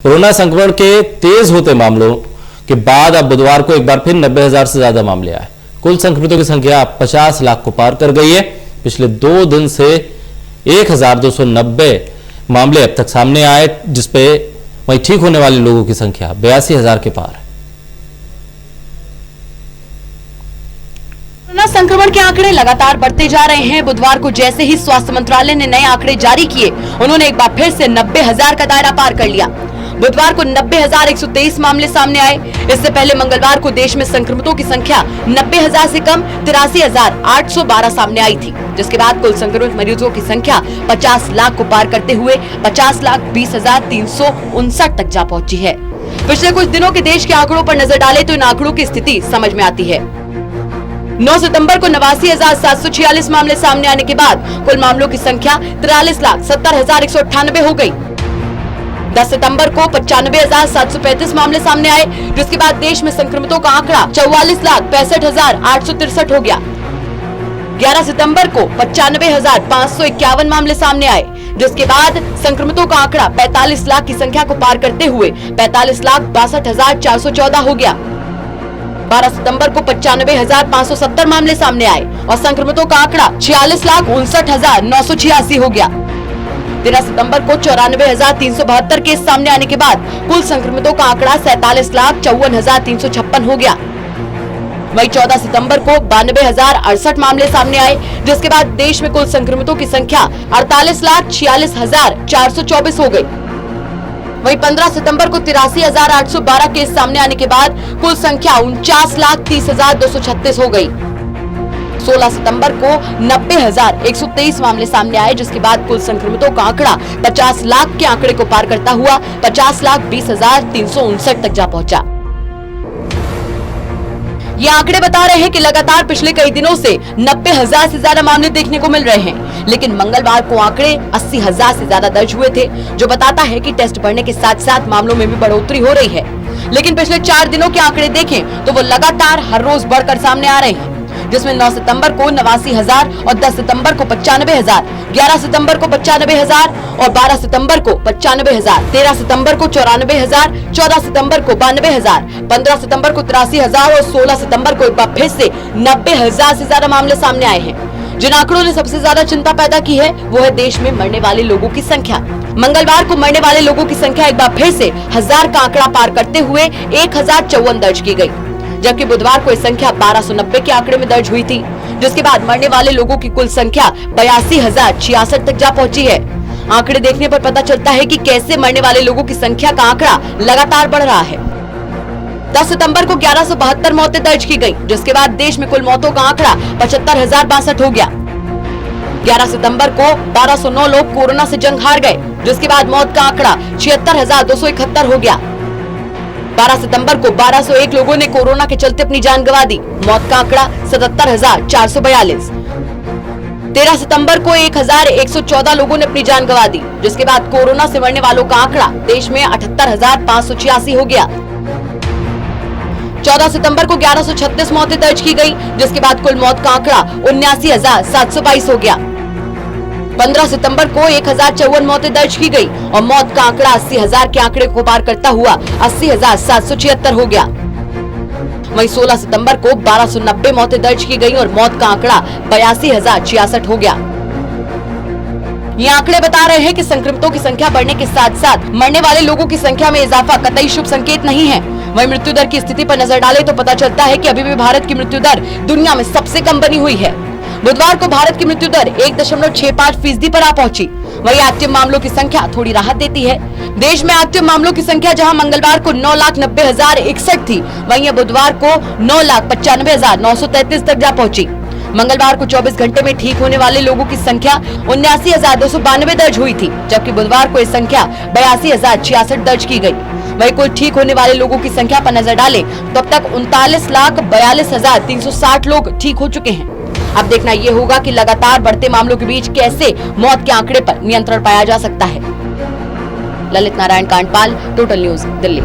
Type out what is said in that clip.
Corona संक्रमण के तेज होते मामलों के बाद अब बुधवार को एक बार फिर 90,000 से ज्यादा मामले आए। कुल संक्रमितों की संख्या 50 लाख को पार कर गई है। पिछले 2 दिन से 1,290 मामले अब तक सामने आए, जिसपे वहीं ठीक होने वाले लोगों की संख्या 82,000 के पार है। कोरोना संक्रमण के आंकड़े लगातार बढ़ते जा रहे हैं। बुधवार को जैसे ही स्वास्थ्य मंत्रालय ने नए आंकड़े जारी किए, उन्होंने एक बार फिर से 90,000 का दायरा पार कर लिया। बुधवार को 90,123 मामले सामने आए। इससे पहले मंगलवार को देश में संक्रमितों की संख्या 90,000 से कम 83,812 सामने आई थी, जिसके बाद कुल संक्रमित मरीजों की संख्या 50 लाख को पार करते हुए 50,20,359 तक जा पहुंची है। पिछले कुछ दिनों के देश के आंकड़ों पर नजर डालें तो इन आंकड़ों की स्थिति समझ में आती है। 9 सितंबर को 89,746 मामले सामने आने के बाद कुल मामलों की संख्या 43,70,198 हो गई। 10 सितंबर को 95,735 मामले सामने आए, जिसके बाद देश में संक्रमितों का आंकड़ा 44,65,863 हो गया। 11 सितंबर को 95,551 मामले सामने आए, जिसके बाद संक्रमितों का आंकड़ा 45 लाख की संख्या को पार करते हुए 45,62,414 हो गया। 12 सितंबर को 95,570 मामले सामने आए और संक्रमितों का आंकड़ा 46,59,986 हो गया। 13 सितंबर को 94,372 केस सामने आने के बाद कुल संक्रमितों का आंकड़ा 47,54,356 हो गया। वहीं 14 सितंबर को 92,068 मामले सामने आए, जिसके बाद देश में कुल संक्रमितों की संख्या 48,46,424 हो गई। वहीं 15 सितंबर को 83,812 केस सामने आने के बाद कुल संख्या 49,30,236 हो गई। 16 सितंबर को 90,123 मामले सामने आए, जिसके बाद कुल संक्रमितों का आंकड़ा 50 लाख के आंकड़े को पार करता हुआ 50,20,359 तक जा पहुंचा। ये आंकड़े बता रहे हैं कि लगातार पिछले कई दिनों से 90,000 से ज्यादा मामले देखने को मिल रहे हैं, लेकिन मंगलवार को आंकड़े 80,000 से ज्यादा दर्ज हुए थे, जो बताता है कि टेस्ट बढ़ने के साथ साथ मामलों में भी बढ़ोतरी हो रही है। लेकिन पिछले 4 दिनों के आंकड़े देखें तो वो लगातार हर रोज बढ़कर सामने आ रहे हैं, जिसमें 9 सितंबर को 89,000 और 10 सितंबर को 95,000, 11 सितंबर को 95,000 और 12 सितंबर को 95,000, 13 सितंबर को 94,000, 14 सितंबर को 92,000, 15 सितंबर को 83,000 और 16 सितंबर को एक बार फिर से 90,000 से ज्यादा मामले सामने आए हैं। जिन आंकड़ों ने सबसे ज्यादा चिंता पैदा की है वो है देश में मरने वाले लोगों की संख्या। मंगलवार को मरने वाले लोगों की संख्या एक बार फिर से 1000 का आंकड़ा पार करते हुए 1054 दर्ज की गई, जबकि बुधवार को यह संख्या 1290 के आंकड़े में दर्ज हुई थी, जिसके बाद मरने वाले लोगों की कुल संख्या 82,066 तक जा पहुंची है। आंकड़े देखने पर पता चलता है कि कैसे मरने वाले लोगों की संख्या का आंकड़ा लगातार बढ़ रहा है। 10 सितंबर को 1172 मौतें दर्ज की गई, जिसके बाद देश में कुल मौतों का आंकड़ा 75,062 हो गया। 11 सितंबर को 1209 लोग कोरोना से जंग हार गए, जिसके बाद मौत का आंकड़ा 76,271 हो गया। 12 सितंबर को 1201 लोगों ने कोरोना के चलते अपनी जान गंवा दी, मौत का आंकड़ा 77,442। 13 सितंबर को 1,114 लोगों ने अपनी जान गंवा दी, जिसके बाद कोरोना से मरने वालों का आंकड़ा देश में 78,586 हो गया। 14 सितंबर को 1136 मौतें दर्ज की गई, जिसके बाद कुल मौत का आंकड़ा 79,722 हो गया। 15 सितंबर को 1,054 मौतें दर्ज की गई और मौत का आंकड़ा 80,000 के आंकड़े को पार करता हुआ 80,776 हो गया। वहीं 16 सितंबर को 1290 मौतें दर्ज की गई और मौत का आंकड़ा 82,066 हो गया। ये आंकड़े बता रहे हैं कि संक्रमितों की संख्या बढ़ने के साथ साथ मरने वाले लोगों की संख्या में इजाफा कतई शुभ संकेत नहीं है। वहीं मृत्यु दर की स्थिति पर नजर डालें तो पता चलता है कि अभी भी भारत की मृत्यु दर दुनिया में सबसे कम बनी हुई है। बुधवार को भारत की मृत्यु दर 1.65% पर आ पहुंची। वहीं एक्टिव मामलों की संख्या थोड़ी राहत देती है। देश में एक्टिव मामलों की संख्या जहां मंगलवार को 9,90,061 थी, वहीं बुधवार को 9,95,933 तक जा पहुंची। मंगलवार को 24 घंटे में ठीक होने वाले लोगों की संख्या 79,292 दर्ज हुई थी, जबकि बुधवार को यह संख्या 82,066 दर्ज की गई। वहीं कुल ठीक होने वाले लोगों की संख्या पर नजर डालें तो अब तक 39,42,360 लोग ठीक हो चुके हैं। अब देखना ये होगा कि लगातार बढ़ते मामलों के बीच कैसे मौत के आंकड़े पर नियंत्रण पाया जा सकता है। Lalit Narayan Kandpal, total news, Delhi.